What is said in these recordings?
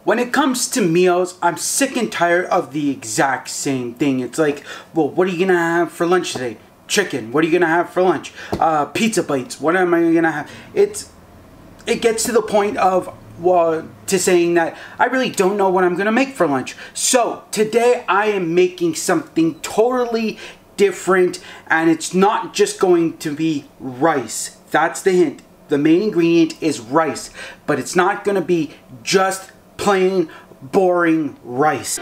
When it comes to meals, I'm sick and tired of the exact same thing. It's like, well, what are you gonna have for lunch today? Chicken. What are you gonna have for lunch? Pizza bites. What am I gonna have? It gets to the point of, well, to saying that I really don't know what I'm gonna make for lunch. So today I am making something totally different, and it's not just going to be rice. That's the hint. The main ingredient is rice, but it's not gonna be just plain, boring rice.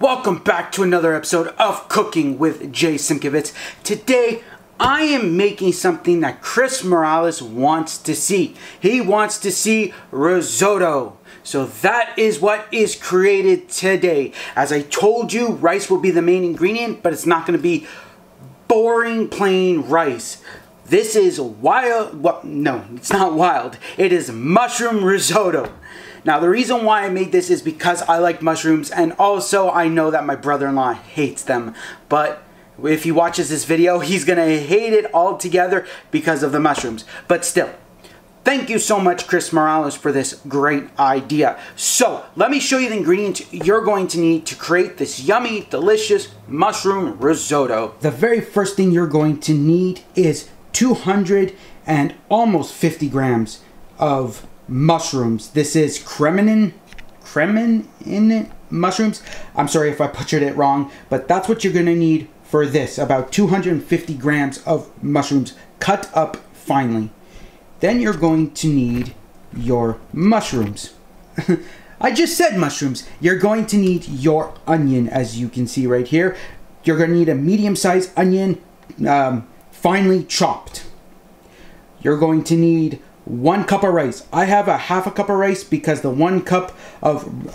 Welcome back to another episode of Cooking with Jay Simkowitz. Today, I am making something that Chris Morales wants to see. He wants to see risotto. So that is what is created today. As I told you, rice will be the main ingredient, but it's not going to be boring plain rice. This is wild, well, no, it's not wild. It is mushroom risotto. Now, the reason why I made this is because I like mushrooms, and also I know that my brother-in-law hates them. But if he watches this video, he's going to hate it altogether because of the mushrooms. But still, thank you so much, Chris Morales, for this great idea. So, let me show you the ingredients you're going to need to create this yummy, delicious mushroom risotto. The very first thing you're going to need is 200 and almost 50 grams of mushrooms. This is Kremenin mushrooms. I'm sorry if I butchered it wrong, but that's what you're going to need for this. About 250 grams of mushrooms cut up finely. Then you're going to need your mushrooms. I just said mushrooms. You're going to need your onion, as you can see right here. You're going to need a medium-sized onion, finely chopped. You're going to need 1 cup of rice. I have a half a cup of rice because the 1 cup of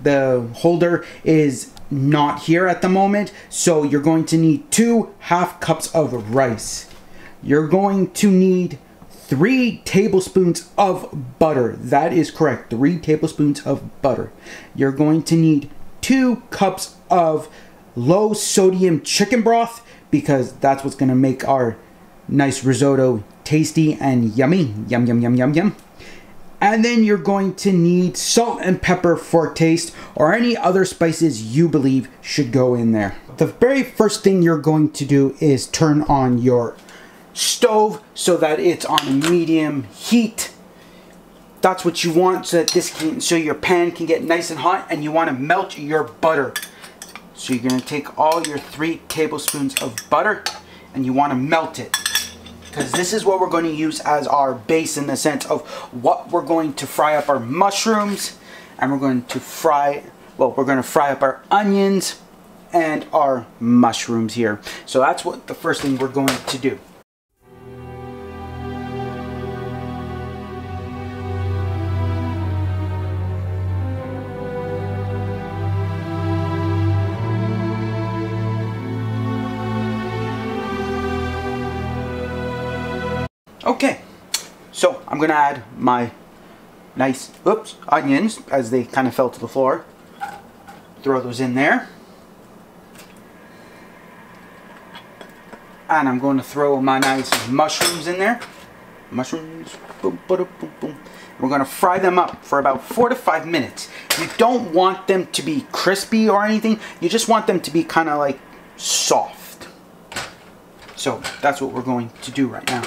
the holder is not here at the moment. So you're going to need 2 half cups of rice. You're going to need 3 tablespoons of butter. That is correct. 3 tablespoons of butter. You're going to need 2 cups of low sodium chicken broth, because that's what's going to make our nice risotto tasty and yummy. Yum, yum, yum, yum, yum. And then you're going to need salt and pepper for taste, or any other spices you believe should go in there. The very first thing you're going to do is turn on your stove so that it's on a medium heat. That's what you want, so that so your pan can get nice and hot, and you want to melt your butter. So you're going to take all your 3 tablespoons of butter and you want to melt it, because this is what we're going to use as our base, in the sense of what we're going to fry up our mushrooms, and we're going to fry up our onions and our mushrooms here. So that's what the first thing we're going to do. Okay, so I'm going to add my nice, onions as they kind of fell to the floor. Throw those in there. And I'm going to throw my nice mushrooms in there. Mushrooms, boom, boom, boom, boom. We're going to fry them up for about 4 to 5 minutes. You don't want them to be crispy or anything. You just want them to be kind of like soft. So that's what we're going to do right now.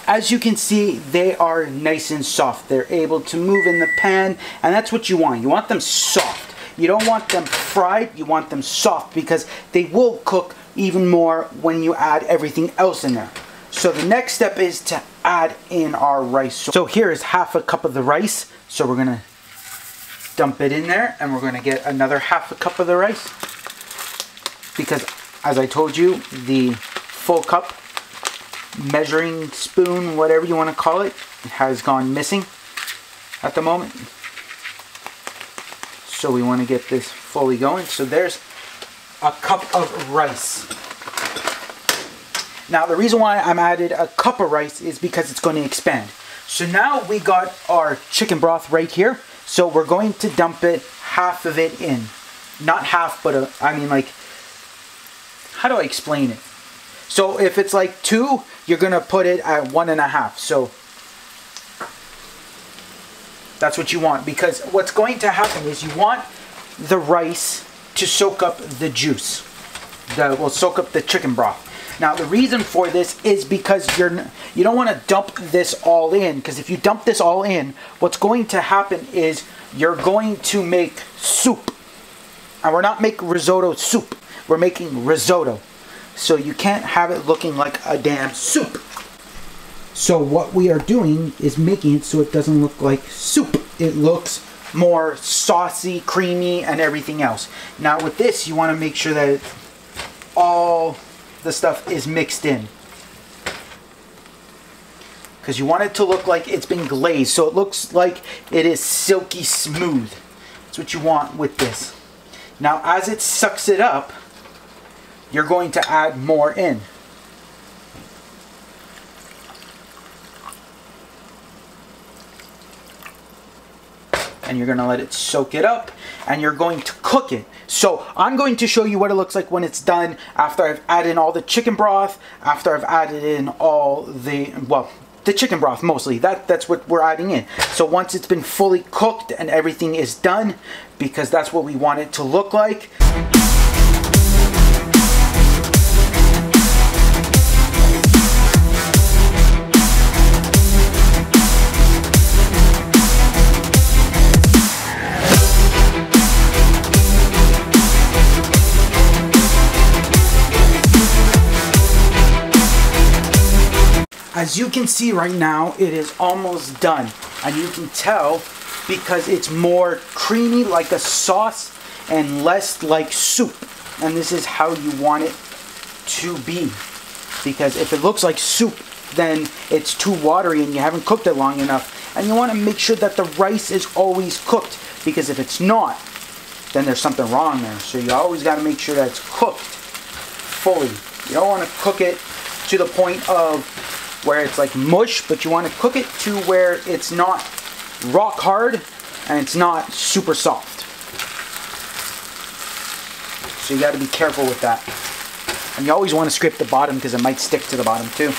As you can see, they are nice and soft. They're able to move in the pan, and that's what you want. You want them soft. You don't want them fried, you want them soft, because they will cook even more when you add everything else in there. So the next step is to add in our rice. So here is half a cup of the rice. So we're gonna dump it in there, and we're gonna get another half a cup of the rice, because as I told you, the full cup measuring spoon, whatever you want to call it, has gone missing at the moment. So we want to get this fully going. So there's a cup of rice. Now the reason why I'm added a cup of rice is because it's going to expand. So now we got our chicken broth right here. So we're going to dump it, half of it in. Not half, but I mean like, how do I explain it? So if it's like 2, you're going to put it at 1.5. So that's what you want, because what's going to happen is you want the rice to soak up the juice. Will soak up the chicken broth. Now the reason for this is because you don't want to dump this all in, because if you dump this all in, what's going to happen is you're going to make soup. And we're not making risotto soup, we're making risotto. So you can't have it looking like a damn soup. So what we are doing is making it so it doesn't look like soup. It looks more saucy, creamy, and everything else. Now with this, you want to make sure that all the stuff is mixed in, because you want it to look like it's been glazed, so it looks like it is silky smooth. That's what you want with this. Now as it sucks it up, you're going to add more in. And you're going to let it soak it up, and you're going to cook it. So I'm going to show you what it looks like when it's done, after I've added in all the chicken broth, after I've added in all the, well, the chicken broth mostly. That's what we're adding in. So once it's been fully cooked and everything is done, because that's what we want it to look like. As you can see right now, it is almost done. And you can tell because it's more creamy like a sauce and less like soup. And this is how you want it to be. Because if it looks like soup, then it's too watery and you haven't cooked it long enough. And you want to make sure that the rice is always cooked. Because if it's not, then there's something wrong there. So you always got to make sure that it's cooked fully. You don't want to cook it to the point of where it's like mush, but you want to cook it to where it's not rock hard and it's not super soft. So you got to be careful with that. And you always want to scrape the bottom because it might stick to the bottom too.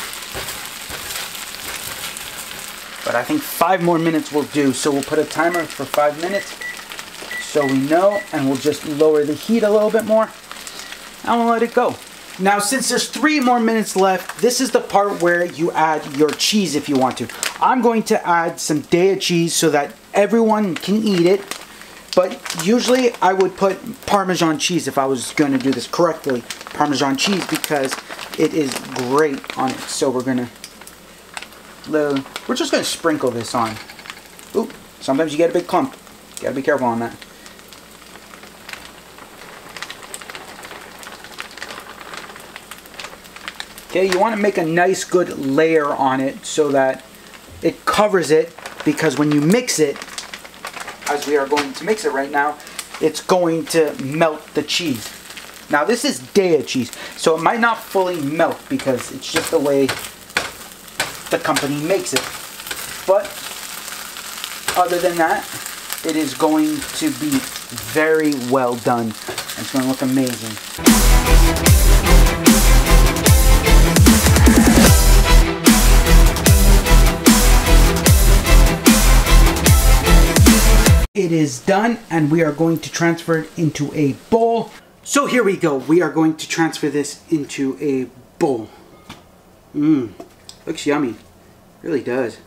But I think 5 more minutes will do. So we'll put a timer for 5 minutes so we know, and we'll just lower the heat a little bit more and we'll let it go. Now, since there's 3 more minutes left, this is the part where you add your cheese if you want to. I'm going to add some Daiya cheese so that everyone can eat it. But usually I would put Parmesan cheese if I was going to do this correctly. Parmesan cheese, because it is great on it. So we're just going to sprinkle this on. Oop, sometimes you get a big clump. You got to be careful on that. Okay, you want to make a nice good layer on it so that it covers it, because when you mix it, as we are going to mix it right now, it's going to melt the cheese. Now this is Daiya cheese, so it might not fully melt because it's just the way the company makes it. But other than that, it is going to be very well done. It's going to look amazing. It is done, and we are going to transfer it into a bowl. So here we go. We are going to transfer this into a bowl. Looks yummy. It really does.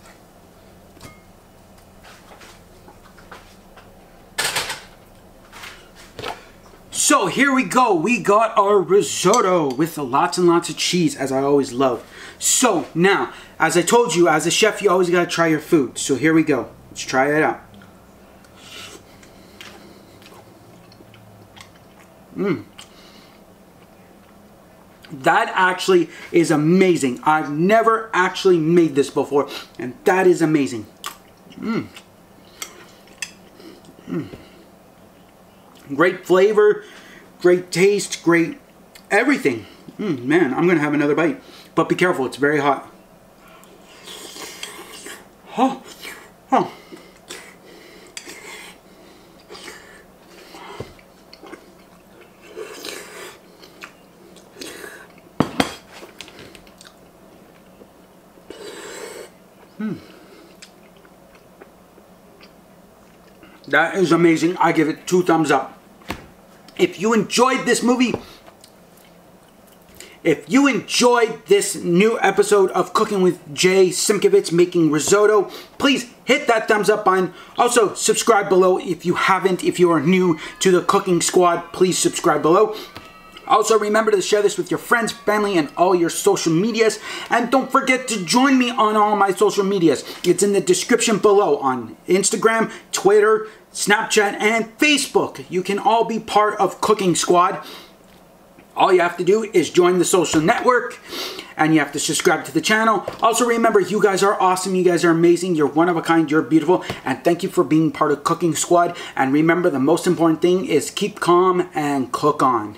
So here we go. We got our risotto with lots and lots of cheese, as I always love. So now, as I told you, as a chef, you always got to try your food. So here we go. Let's try it out. That actually is amazing. I've never actually made this before, and that is amazing. Great flavor, great taste, great everything. Man, I'm gonna have another bite. But be careful, it's very hot. Oh. Oh. That is amazing. I give it 2 thumbs up. If you enjoyed this movie, if you enjoyed this new episode of Cooking with Jay Simkovich making risotto, please hit that thumbs up button. Also, subscribe below if you haven't. If you are new to the Cooking Squad, please subscribe below. Also, remember to share this with your friends, family, and all your social medias. And don't forget to join me on all my social medias. It's in the description below on Instagram, Twitter, Snapchat, and Facebook. You can all be part of Cooking Squad. All you have to do is join the social network, and you have to subscribe to the channel. Also, remember, you guys are awesome. You guys are amazing. You're one of a kind. You're beautiful. And thank you for being part of Cooking Squad. And remember, the most important thing is keep calm and cook on.